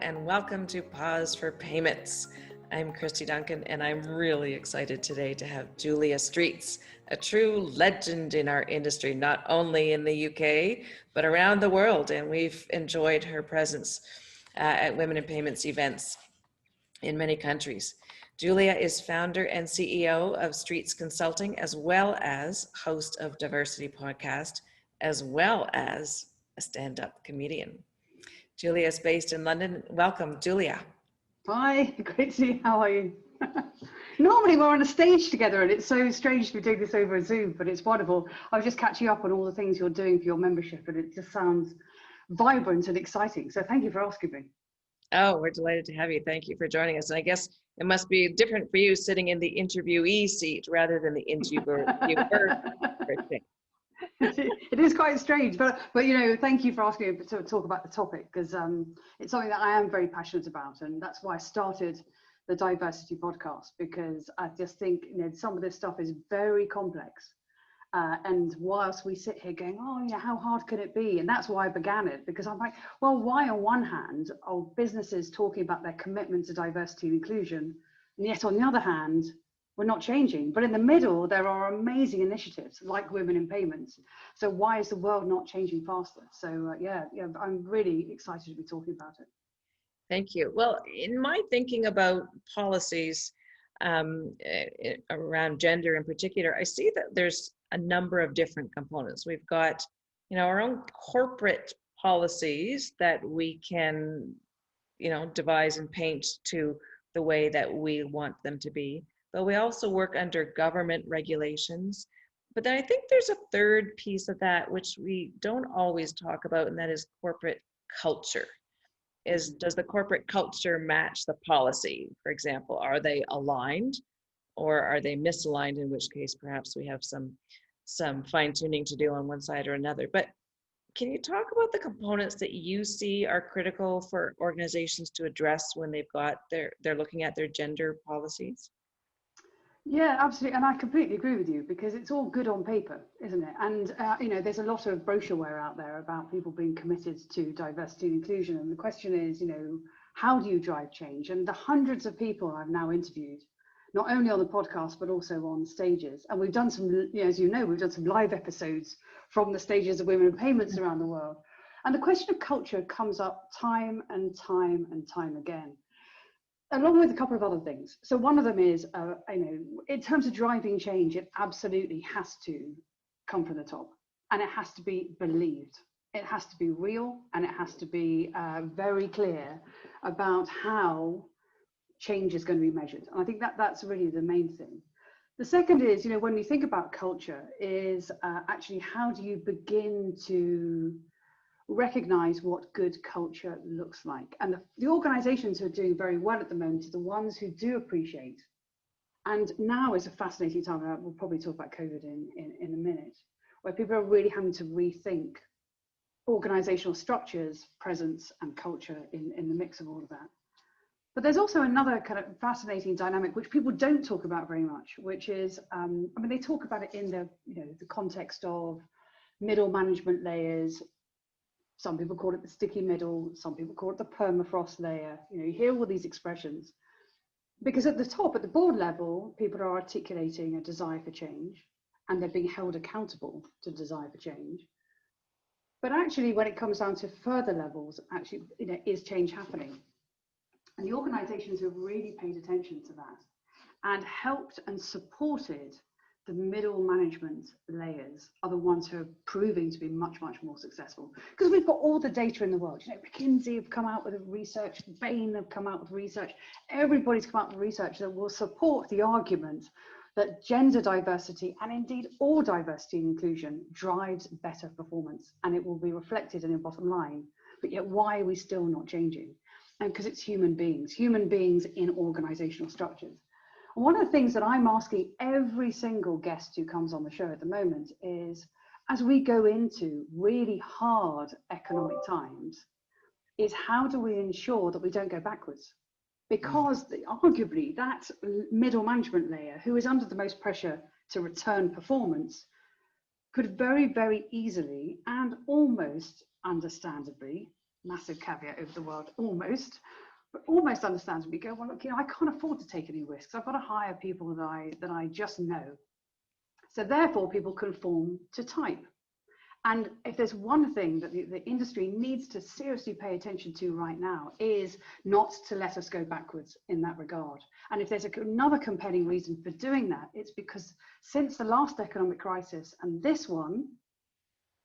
and welcome to Pause for Payments. I'm Kristy Duncan, and I'm really excited today to have Julia Streets, a true legend in our industry, not only in the UK, but around the world. And we've enjoyed her presence at Women in Payments events in many countries. Julia is founder and CEO of Streets Consulting, as well as host of Diversity Podcast, as well as a stand-up comedian. Julia is based in London. Welcome, Julia. Hi, Kristy. How are you? Normally we're on a stage together and it's so strange to be doing this over Zoom, but it's wonderful. I was just catching up on all the things you're doing for your membership and it just sounds vibrant and exciting. So thank you for asking me. Oh, we're delighted to have you. Thank you for joining us. And I guess it must be different for you sitting in the interviewee seat rather than the interviewer. It is quite strange, but you know, thank you for asking me to talk about the topic because it's something that I am very passionate about, and that's why I started the Diversity Podcast, because I just think, you know, some of this stuff is very complex, and whilst we sit here going, oh yeah, how hard could it be, and that's why I began it, because I'm like, well, why on one hand are businesses talking about their commitment to diversity and inclusion, and yet on the other hand we're not changing? But in the middle, there are amazing initiatives like Women in Payments. So why is the world not changing faster? So yeah, I'm really excited to be talking about it. Thank you. Well, in my thinking about policies around gender in particular, I see that there's a number of different components. We've got, you know, our own corporate policies that we can, you know, devise and paint to the way that we want them to be. But we also work under government regulations. But then I think there's a third piece of that, which we don't always talk about, and that is corporate culture. Does the corporate culture match the policy? For example, are they aligned or are they misaligned, in which case perhaps we have some fine tuning to do on one side or another. But can you talk about the components that you see are critical for organizations to address when they're looking at their gender policies? Yeah, absolutely. And I completely agree with you, because it's all good on paper, isn't it? And, you know, there's a lot of brochureware out there about people being committed to diversity and inclusion. And the question is, you know, how do you drive change? And the hundreds of people I've now interviewed, not only on the podcast, but also on stages. And we've done some, you know, as you know, we've done some live episodes from the stages of Women in Payments around the world. And the question of culture comes up time and time and time again, along with a couple of other things. So one of them is, you know, in terms of driving change, it absolutely has to come from the top, and it has to be believed. It has to be real, and it has to be very clear about how change is going to be measured. And I think that that's really the main thing. The second is, you know, when we think about culture, is actually how do you begin to recognize what good culture looks like? And the organizations who are doing very well at the moment are the ones who do appreciate. And now is a fascinating time. We'll probably talk about COVID in a minute, where people are really having to rethink organizational structures, presence, and culture in the mix of all of that. But there's also another kind of fascinating dynamic which people don't talk about very much, which is, I mean, they talk about it in the, you know, the context of middle management layers. Some people call it the sticky middle, some people call it the permafrost layer. You know, you hear all these expressions because at the top, at the board level, people are articulating a desire for change and they're being held accountable to desire for change. But actually, when it comes down to further levels, actually, you know, is change happening? And the organizations who have really paid attention to that and helped and supported the middle management layers are the ones who are proving to be much, much more successful, because we've got all the data in the world. You know, McKinsey have come out with research, Bain have come out with research, everybody's come out with research that will support the argument that gender diversity, and indeed all diversity and inclusion, drives better performance, and it will be reflected in your bottom line. But yet, why are we still not changing? And because it's human beings in organizational structures. One of the things that I'm asking every single guest who comes on the show at the moment is, as we go into really hard economic times, is how do we ensure that we don't go backwards? Because arguably that middle management layer, who is under the most pressure to return performance, could very, very easily and almost understandably massive caveat over the world, almost, but almost understands. We go, well, look, I can't afford to take any risks. I've got to hire people that I just know. So therefore, people conform to type. And if there's one thing that the industry needs to seriously pay attention to right now, is not to let us go backwards in that regard. And if there's another compelling reason for doing that, it's because since the last economic crisis and this one,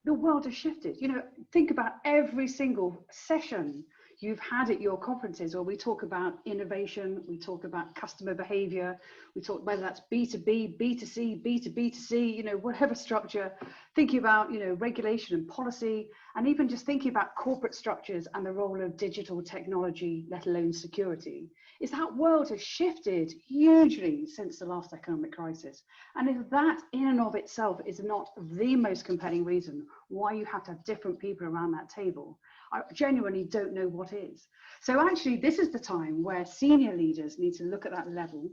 the world has shifted. Think about every single session you've had at your conferences where we talk about innovation, we talk about customer behavior, we talk whether that's B2B, B2C, B2B2C, whatever structure, thinking about, regulation and policy, and even just thinking about corporate structures and the role of digital technology, let alone security, is that world has shifted hugely since the last economic crisis. And if that in and of itself is not the most compelling reason why you have to have different people around that table, I genuinely don't know what is. So actually, this is the time where senior leaders need to look at that level.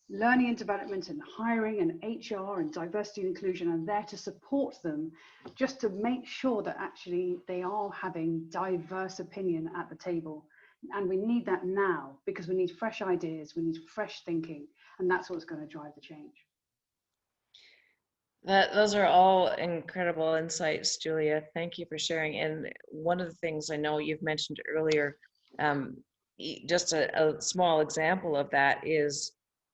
Learning and development and hiring and HR and diversity and inclusion are there to support them, just to make sure that actually they are having diverse opinion at the table. And we need that now, because we need fresh ideas, we need fresh thinking, and that's what's going to drive the change. Those are all incredible insights, Julia. Thank you for sharing. And one of the things I know you've mentioned earlier, just a small example of that is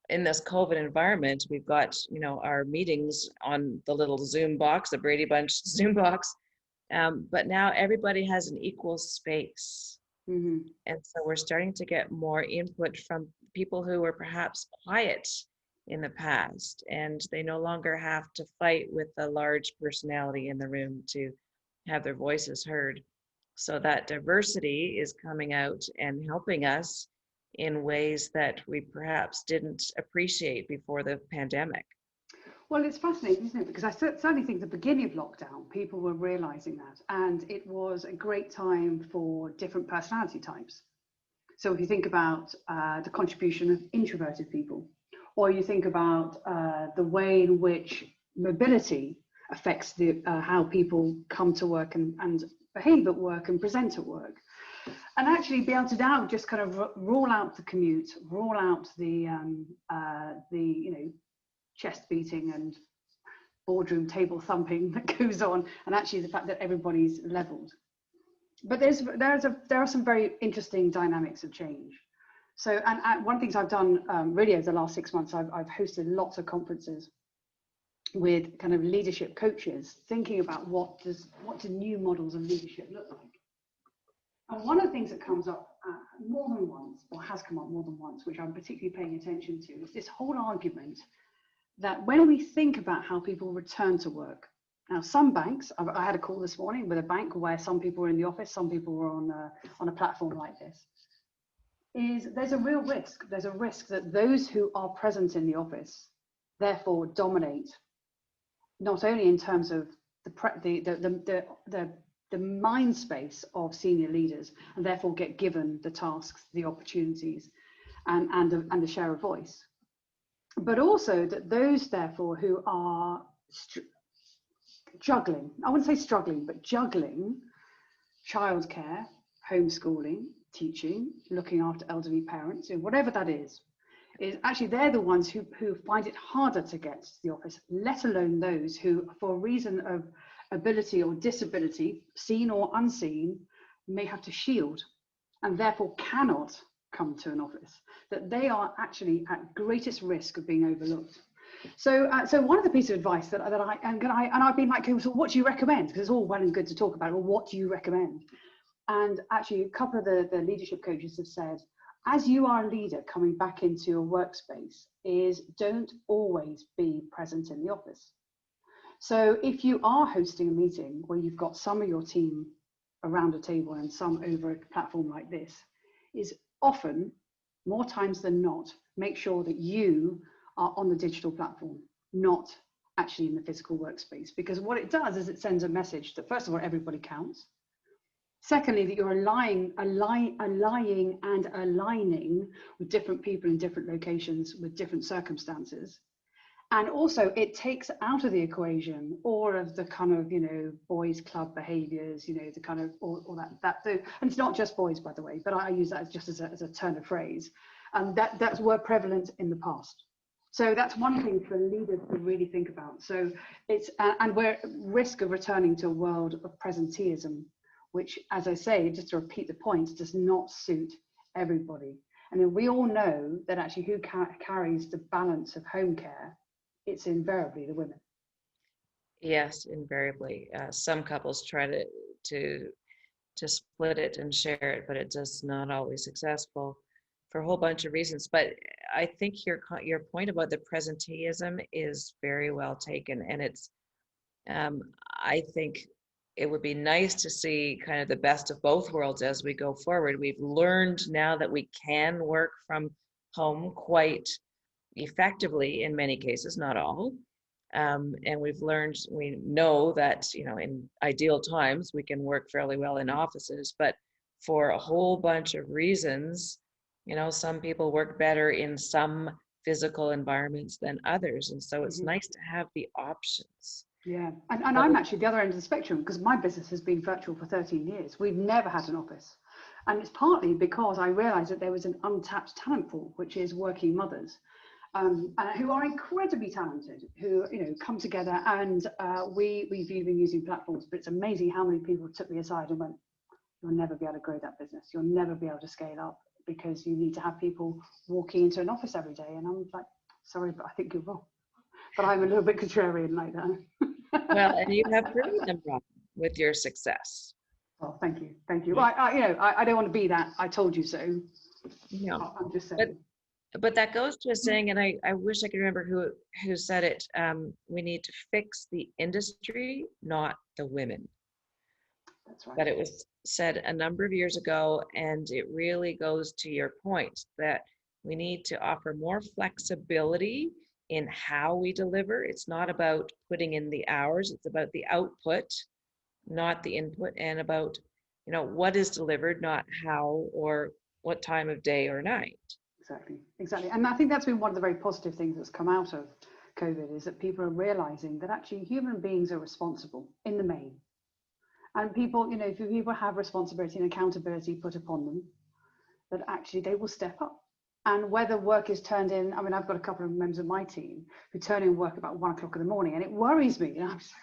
in this COVID environment, we've got, our meetings on the little Zoom box, the Brady Bunch Zoom box, but now everybody has an equal space. Mm-hmm. And so we're starting to get more input from people who were perhaps quiet in the past, and they no longer have to fight with a large personality in the room to have their voices heard. So that diversity is coming out and helping us in ways that we perhaps didn't appreciate before the pandemic. Well, it's fascinating, isn't it? Because I certainly think at the beginning of lockdown, people were realizing that, and it was a great time for different personality types. So if you think about the contribution of introverted people, or you think about the way in which mobility affects how people come to work and behave at work and present at work. And actually be able to now just kind of rule out the commute, rule out the chest beating and boardroom table thumping that goes on, and actually the fact that everybody's leveled. But there are some very interesting dynamics of change. So, and one of the things I've done really over the last 6 months, I've hosted lots of conferences with kind of leadership coaches, thinking about what do new models of leadership look like. And one of the things that comes up more than once, or has come up more than once, which I'm particularly paying attention to, is this whole argument that when we think about how people return to work, now some banks, I had a call this morning with a bank where some people were in the office, some people were on a platform like this, there's a real risk. There's a risk that those who are present in the office therefore dominate, not only in terms of the mind space of senior leaders, and therefore get given the tasks, the opportunities, and the share of voice, but also that those therefore who are juggling, I wouldn't say struggling, but juggling childcare, homeschooling, teaching, looking after elderly parents, whatever that is actually they're the ones who find it harder to get to the office, let alone those who, for a reason of ability or disability, seen or unseen, may have to shield and therefore cannot come to an office, that they are actually at greatest risk of being overlooked. So one of the pieces of advice that I've been like, so what do you recommend? Because it's all well and good to talk about, well, what do you recommend? And actually a couple of the leadership coaches have said, as you are a leader coming back into your workspace, is don't always be present in the office. So if you are hosting a meeting where you've got some of your team around a table and some over a platform like this, is often, more times than not, make sure that you are on the digital platform, not actually in the physical workspace. Because what it does is it sends a message that, first of all, everybody counts. Secondly, that you're aligning and aligning with different people in different locations with different circumstances. And also it takes out of the equation all of the kind of, boys club behaviors, the kind of all that and it's not just boys, by the way, but I use that just as a turn of phrase. And that's were prevalent in the past. So that's one thing for leaders to really think about. So it's, and we're at risk of returning to a world of presenteeism, which, as I say, just to repeat the point, does not suit everybody. And then we all know that actually who carries the balance of home care, it's invariably the women. Yes, invariably. Some couples try to split it and share it, but it's just not always successful for a whole bunch of reasons. But I think your point about the presenteeism is very well taken, and it's I think it would be nice to see kind of the best of both worlds as we go forward. We've learned now that we can work from home quite effectively in many cases, not all. And we know that, in ideal times, we can work fairly well in offices, but for a whole bunch of reasons, some people work better in some physical environments than others. And so it's nice to have the options. Yeah, and I'm actually the other end of the spectrum, because my business has been virtual for 13 years. We've never had an office. And it's partly because I realized that there was an untapped talent pool, which is working mothers. Who are incredibly talented, who come together, and we've been using platforms, but it's amazing how many people took me aside and went, "You'll never be able to grow that business. You'll never be able to scale up because you need to have people walking into an office every day." And I'm like, "Sorry, but I think you're wrong." But I'm a little bit contrarian like that. Well, and you have proven them wrong with your success. Oh, thank you, thank you. Well, I don't want to be that "I told you so." I'm just saying. But that goes to a saying, and I wish I could remember who said it. We need to fix the industry, not the women. That's right. But it was said a number of years ago, and it really goes to your point that we need to offer more flexibility in how we deliver. It's not about putting in the hours, it's about the output, not the input, and about, what is delivered, not how or what time of day or night. Exactly. And I think that's been one of the very positive things that's come out of COVID, is that people are realizing that actually human beings are responsible in the main. And people, if people have responsibility and accountability put upon them, that actually they will step up. And whether work is turned in, I've got a couple of members of my team who turn in work about 1 o'clock in the morning, and it worries me. I'm just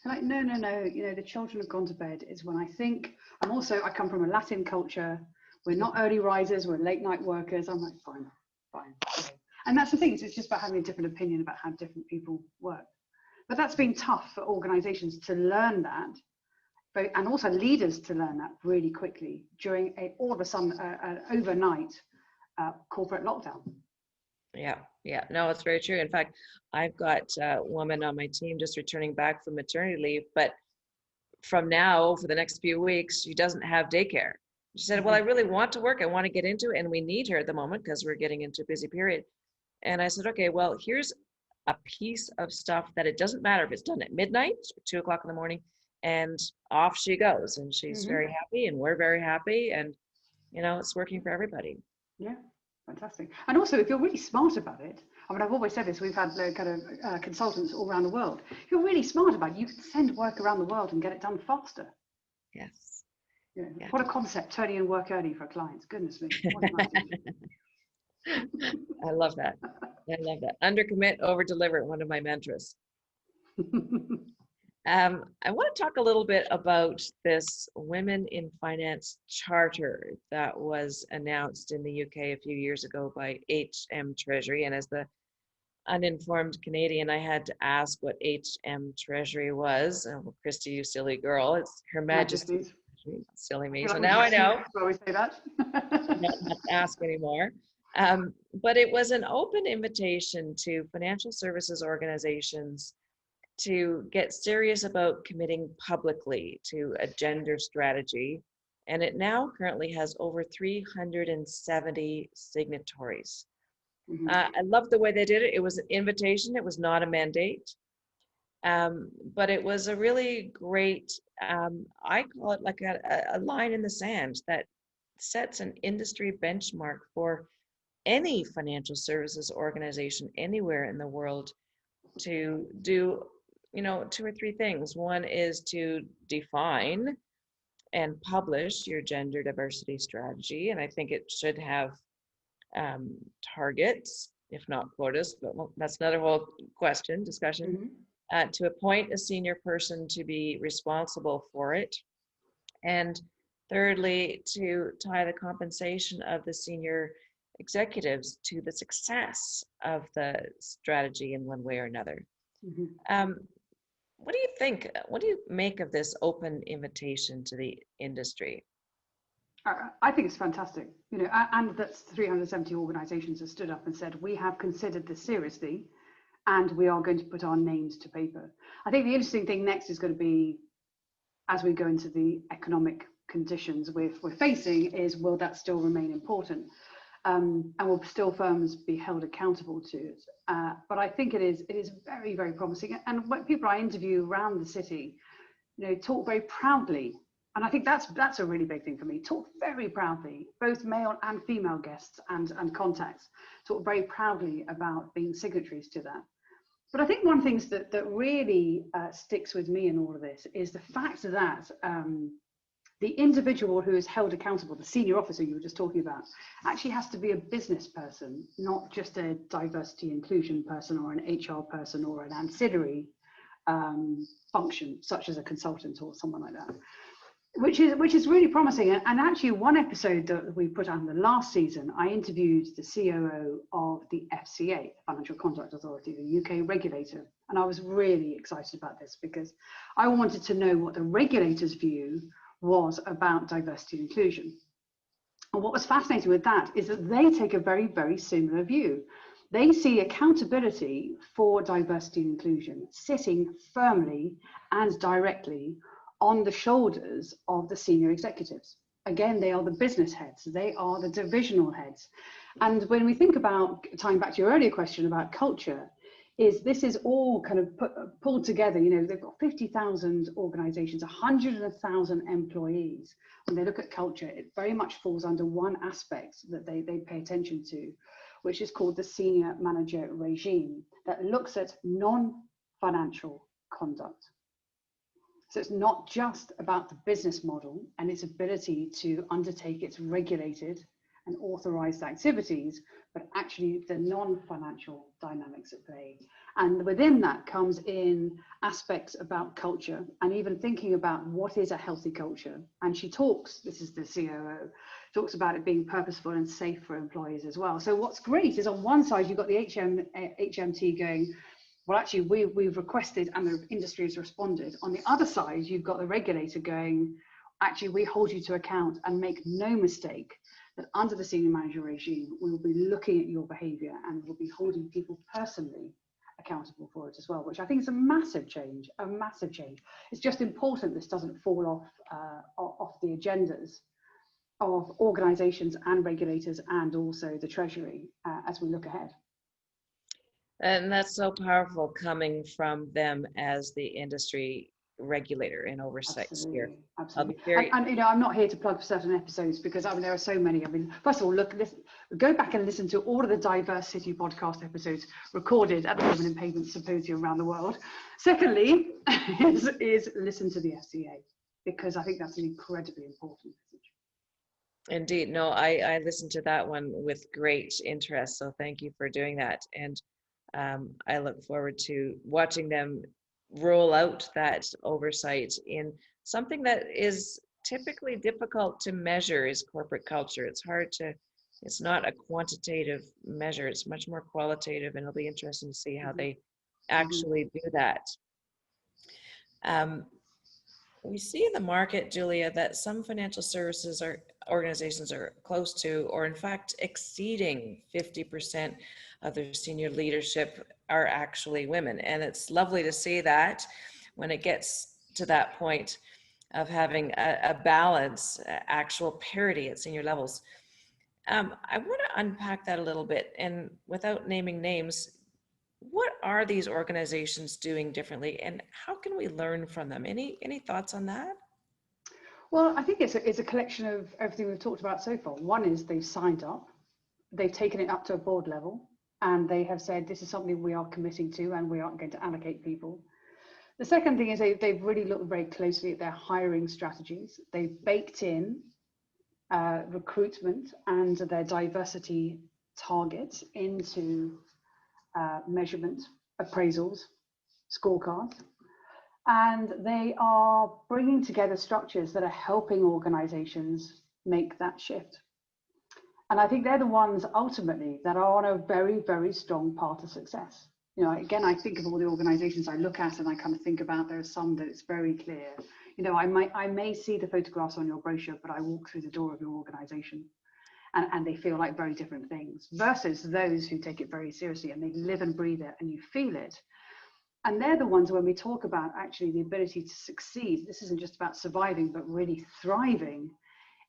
like, oh, no. The children have gone to bed is when I think. I come from a Latin culture. We're not early risers, we're late night workers. I'm like, fine. And that's the thing, it's just about having a different opinion about how different people work. But that's been tough for organizations to learn that, and also leaders to learn that really quickly during all of a sudden, an overnight corporate lockdown. Yeah. No, it's very true. In fact, I've got a woman on my team just returning back from maternity leave, but from now for the next few weeks, she doesn't have daycare. She said, "Well, I really want to work. I want to get into it. And we need her at the moment because we're getting into a busy period." And I said, "Okay, well, here's a piece of stuff that it doesn't matter if it's done at midnight or 2 o'clock in the morning." And off she goes. And she's very happy, and we're very happy. And, it's working for everybody. Yeah, fantastic. And also, if you're really smart about it, I've always said this, we've had kind of consultants all around the world. If you're really smart about it, you can send work around the world and get it done faster. Yes. Yeah. What a concept, turning in work early for clients. Goodness me. What I love that. Under commit, over deliver, one of my mantras. I want to talk a little bit about this Women in Finance Charter that was announced in the UK a few years ago by HM Treasury. And as the uninformed Canadian, I had to ask what HM Treasury was. Oh, Kristy, you silly girl. It's Her Majesty's. Silly me. So now I know. Always say that. Not to ask anymore. But it was an open invitation to financial services organizations to get serious about committing publicly to a gender strategy. And it now currently has over 370 signatories. I love the way they did it. It was an invitation. It was not a mandate. But it was a really great, I call it like a line in the sand that sets an industry benchmark for any financial services organization anywhere in the world to do, two or three things. One is to define and publish your gender diversity strategy. And I think it should have targets, if not quotas, but that's another whole discussion. To appoint a senior person to be responsible for it. And thirdly, to tie the compensation of the senior executives to the success of the strategy in one way or another. What do you think? What do you make of this open invitation to the industry? I think it's fantastic, and that 370 organisations have stood up and said, we have considered this seriously and we are going to put our names to paper. I think the interesting thing next is going to be, as we go into the economic conditions we're facing, is will that still remain important? And will still firms be held accountable to it? But I think it is very, very promising. And when people I interview around the city, talk very proudly. And I think that's a really big thing for me. Talk very proudly, both male and female guests and contacts, talk very proudly about being signatories to that. But I think one of the things that really sticks with me in all of this is the fact that the individual who is held accountable, the senior officer you were just talking about, actually has to be a business person, not just a diversity inclusion person or an HR person or an ancillary function, such as a consultant or someone like that. Which is really promising. And actually one episode that we put out in the last season, I interviewed the COO of the FCA, Financial Conduct Authority, the UK regulator. And I was really excited about this because I wanted to know what the regulator's view was about diversity and inclusion. And what was fascinating with that is that they take a very, very similar view. They see accountability for diversity and inclusion sitting firmly and directly on the shoulders of the senior executives. Again, they are the business heads, they are the divisional heads. And when we think about, tying back to your earlier question about culture, this is all kind of pulled together. They've got 50,000 organizations, 100,000 employees. When they look at culture, it very much falls under one aspect that they pay attention to, which is called the senior manager regime, that looks at non-financial conduct. So it's not just about the business model and its ability to undertake its regulated and authorized activities, but actually the non-financial dynamics at play. And within that comes in aspects about culture and even thinking about what is a healthy culture. And she talks, this is the COO, talks about it being purposeful and safe for employees as well. So what's great is on one side, you've got the HMT going, well, actually, we've requested and the industry has responded. On the other side, you've got the regulator going, actually, we hold you to account and make no mistake that under the senior manager regime, we will be looking at your behavior and we'll be holding people personally accountable for it as well, which I think is a massive change, a massive change. It's just important this doesn't fall off the agendas of organizations and regulators and also the Treasury as we look ahead. And that's so powerful coming from them as the industry regulator and oversight sphere. Absolutely. And I'm not here to plug for certain episodes because there are so many. First of all, go back and listen to all of the Diversity podcast episodes recorded at the Women in Payment Symposium around the world. Secondly, is listen to the FCA, because I think that's an incredibly important message. Indeed. No, I listened to that one with great interest. So thank you for doing that. And I look forward to watching them roll out that oversight in something that is typically difficult to measure is corporate culture. It's not a quantitative measure, it's much more qualitative, and it'll be interesting to see how they actually do that. We see in the market, Julia, that some financial services organizations are close to, or in fact exceeding 50% of their senior leadership are actually women. And it's lovely to see that when it gets to that point of having a balance, actual parity at senior levels. I want to unpack that a little bit, and without naming names, what are these organizations doing differently and how can we learn from them? Any thoughts on that? Well, I think it's a collection of everything we've talked about so far. One is they've signed up. they've taken it up to a board level, and they have said this is something we are committing to, and we aren't going to allocate people. The second thing is they've really looked very closely at their hiring strategies. They've baked in recruitment and their diversity targets into measurement, appraisals, scorecards. And they are bringing together structures that are helping organizations make that shift. And I think they're the ones ultimately that are on a very, very strong path of success. You know, again, I think of all the organizations I look at and I kind of think about, there are some that it's very clear. You know, I may see the photographs on your brochure, but I walk through the door of your organization and they feel like very different things, versus those who take it very seriously and they live and breathe it and you feel it. And they're the ones, when we talk about actually the ability to succeed, this isn't just about surviving, but really thriving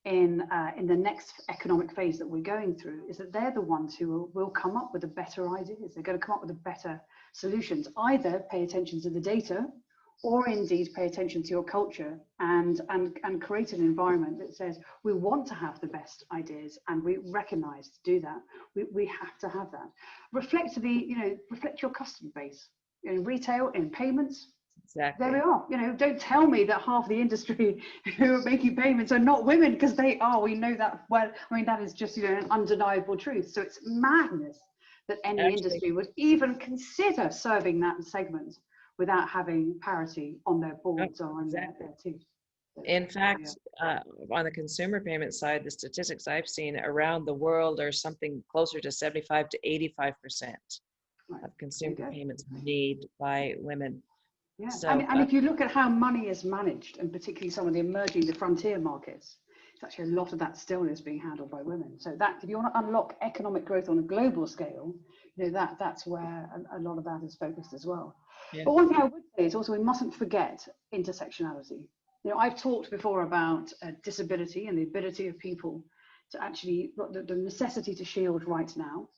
in the next economic phase that we're going through, is that they're the ones who will come up with the better ideas. They're going to come up with the better solutions. Either pay attention to the data, or indeed pay attention to your culture and create an environment that says we want to have the best ideas, and we recognize to do that we have to have that. Reflect your customer base in retail, in payments. Exactly. There we are. You know, don't tell me that half the industry who are making payments are not women, because they are. We know that well. I mean, that is just, you know, an undeniable truth. So it's madness that any industry would even consider serving that segment without having parity on their boards or on their teams. In fact, on the consumer payment side, the statistics I've seen around the world are something closer to 75 to 85% of consumer payments made by women. Yeah, so, and if you look at how money is managed, and particularly some of the emerging, the frontier markets, it's actually a lot of that still is being handled by women. So that, if you want to unlock economic growth on a global scale, you know, that's where a lot of that is focused as well. Yeah. But one thing I would say is also we mustn't forget intersectionality. You know, I've talked before about disability and the ability of people to actually, the necessity to shield right now,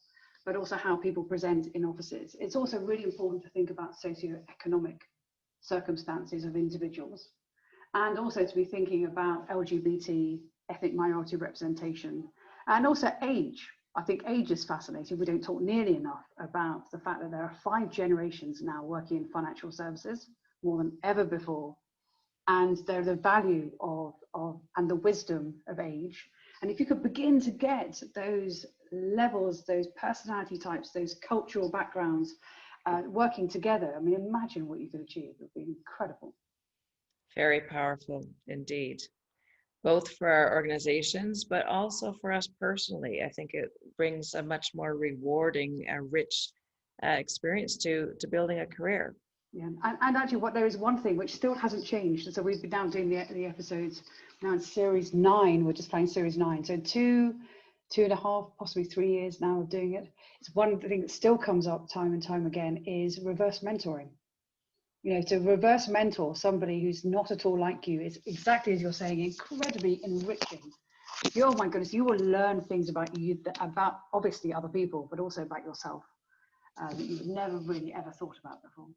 but also how people present in offices. It's also really important to think about socioeconomic circumstances of individuals, and also to be thinking about LGBT, ethnic minority representation, and also age. I think age is fascinating. We don't talk nearly enough about the fact that there are 5 generations now working in financial services, more than ever before, and there's the value of and the wisdom of age. And if you could begin to get those levels, those personality types, those cultural backgrounds working together, I mean, imagine what you could achieve. It would be incredible. Very powerful indeed, both for our organizations, but also for us personally. I think it brings a much more rewarding and rich experience to building a career. Yeah, and actually, there is one thing which still hasn't changed. So we've been now doing the episodes now in series 9. We're just playing series 9. So 2.5, possibly 3 years now of doing it. It's one thing that still comes up time and time again is reverse mentoring. You know, to reverse mentor somebody who's not at all like you is, exactly as you're saying, incredibly enriching. Oh my goodness, you will learn things about you, about obviously other people, but also about yourself that you've never really ever thought about before.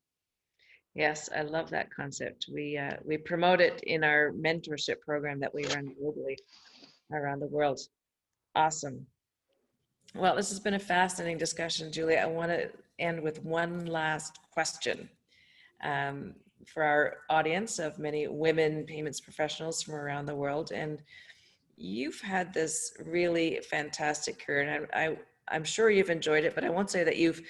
Yes, I love that concept. We promote it in our mentorship program that we run globally around the world. Awesome. Well, this has been a fascinating discussion, Julie. I want to end with one last question for our audience of many women payments professionals from around the world. And you've had this really fantastic career, and I'm sure you've enjoyed it, but I won't say that you've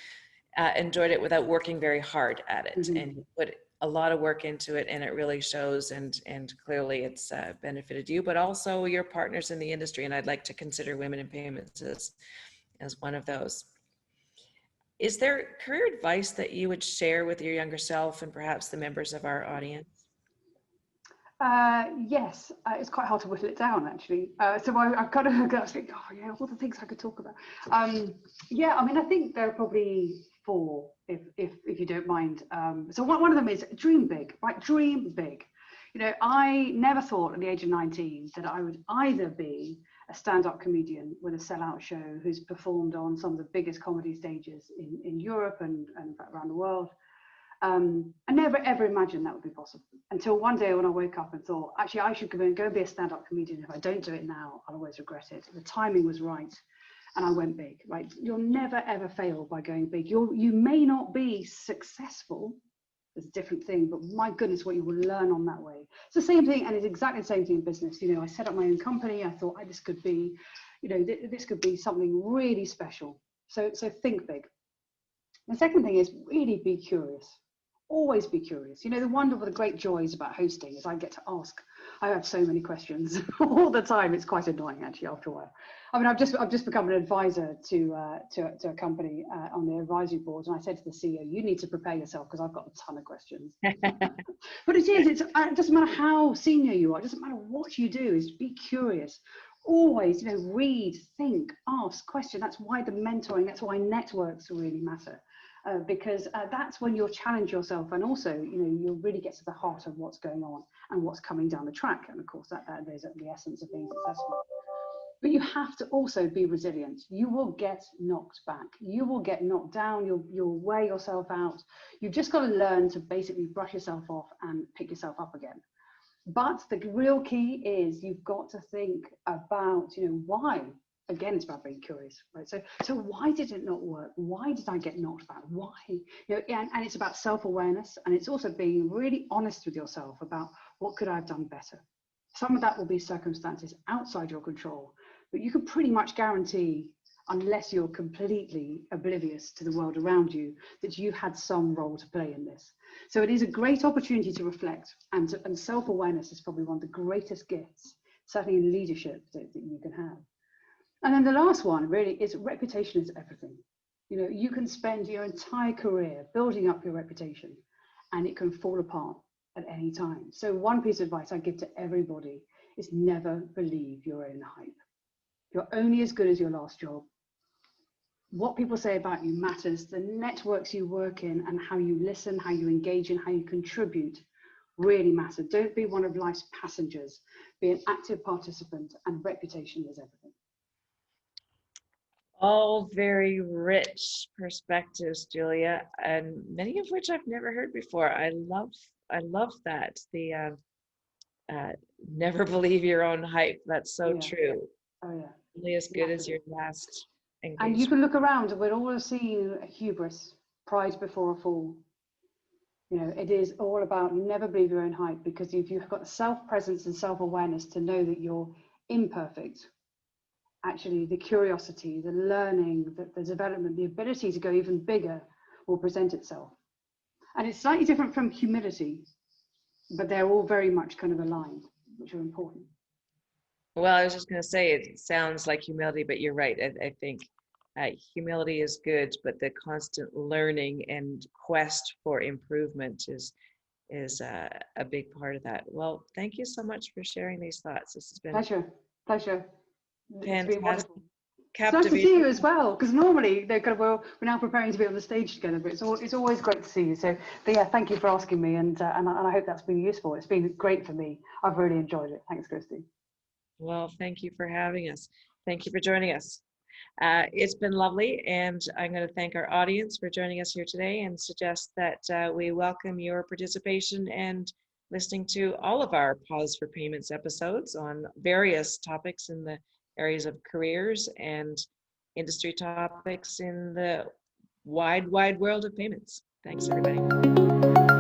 enjoyed it without working very hard at it. Mm-hmm. And you put a lot of work into it, and it really shows, and clearly it's benefited you, but also your partners in the industry. And I'd like to consider women in payments as one of those. Is there career advice that you would share with your younger self and perhaps the members of our audience? Yes, it's quite hard to whittle it down, actually. So I've kind of got to think, oh yeah, all the things I could talk about. Yeah, I mean, I think there are probably 4, if you don't mind. So one of them is dream big, right? Dream big. You know, I never thought at the age of 19 that I would either be a stand-up comedian with a sellout show who's performed on some of the biggest comedy stages in Europe and around the world. I never ever imagined that would be possible until one day when I woke up and thought, actually, I should go and be a stand-up comedian. If I don't do it now, I'll always regret it. The timing was right. and I went big, right? You'll never ever fail by going big. You may not be successful, it's a different thing, but my goodness, what you will learn on that way. It's the same thing, and it's exactly the same thing in business. You know, I set up my own company. I thought, this could be, you know, this could be something really special. So think big. The second thing is really be curious. Always be curious. You know, the great joys about hosting is I get to ask. I have so many questions all the time. It's quite annoying actually after a while. I mean, I've just become an advisor to a company on the advisory board, and I said to the CEO, "You need to prepare yourself because I've got a ton of questions." But it doesn't matter how senior you are. It doesn't matter what you do. Is be curious. Always, you know, read, think, ask, question. That's why the mentoring. That's why networks really matter. Because that's when you'll challenge yourself, and also, you know, you'll really get to the heart of what's going on and what's coming down the track. And of course, that is at the essence of being successful. But you have to also be resilient. You will get knocked back. You will get knocked down. You'll wear yourself out. You've just got to learn to basically brush yourself off and pick yourself up again. But the real key is you've got to think about, you know, why. Again, it's about being curious, right? So why did it not work? Why did I get knocked back? Why? You know, and it's about self-awareness, and it's also being really honest with yourself about what could I have done better. Some of that will be circumstances outside your control, but you can pretty much guarantee, unless you're completely oblivious to the world around you, that you had some role to play in this. So it is a great opportunity to reflect, and self-awareness is probably one of the greatest gifts, certainly in leadership, that you can have. And then the last one really is reputation is everything. You know, you can spend your entire career building up your reputation and it can fall apart at any time. So one piece of advice I give to everybody is never believe your own hype. You're only as good as your last job. What people say about you matters. The networks you work in and how you listen, how you engage, and how you contribute really matter. Don't be one of life's passengers. Be an active participant, and reputation is everything. All very rich perspectives, Julia, and many of which I've never heard before. I love that. The never believe your own hype. That's so true. Oh yeah. Only as good as your last engagement. And you can look around, we're all seeing hubris, pride before a fall. You know, it is all about never believe your own hype, because if you've got self-presence and self-awareness to know that you're imperfect, actually the curiosity, the learning, the development, the ability to go even bigger will present itself. And it's slightly different from humility, but they're all very much kind of aligned, which are important. Well, I was just going to say, it sounds like humility, but you're right. I think humility is good, but the constant learning and quest for improvement is a big part of that. Well, thank you so much for sharing these thoughts. This has been Pleasure. Fantastic. It's nice to see you as well, because normally we're now preparing to be on the stage together, but it's always great to see you. So yeah, thank you for asking me, and I hope that's been useful. It's been great for me. I've really enjoyed it. Thanks, Kristy. Well, thank you for having us. Thank you for joining us. It's been lovely, and I'm going to thank our audience for joining us here today, and suggest that we welcome your participation and listening to all of our Pause for Payments episodes on various topics in the areas of careers and industry topics in the wide world of payments. Thanks, everybody.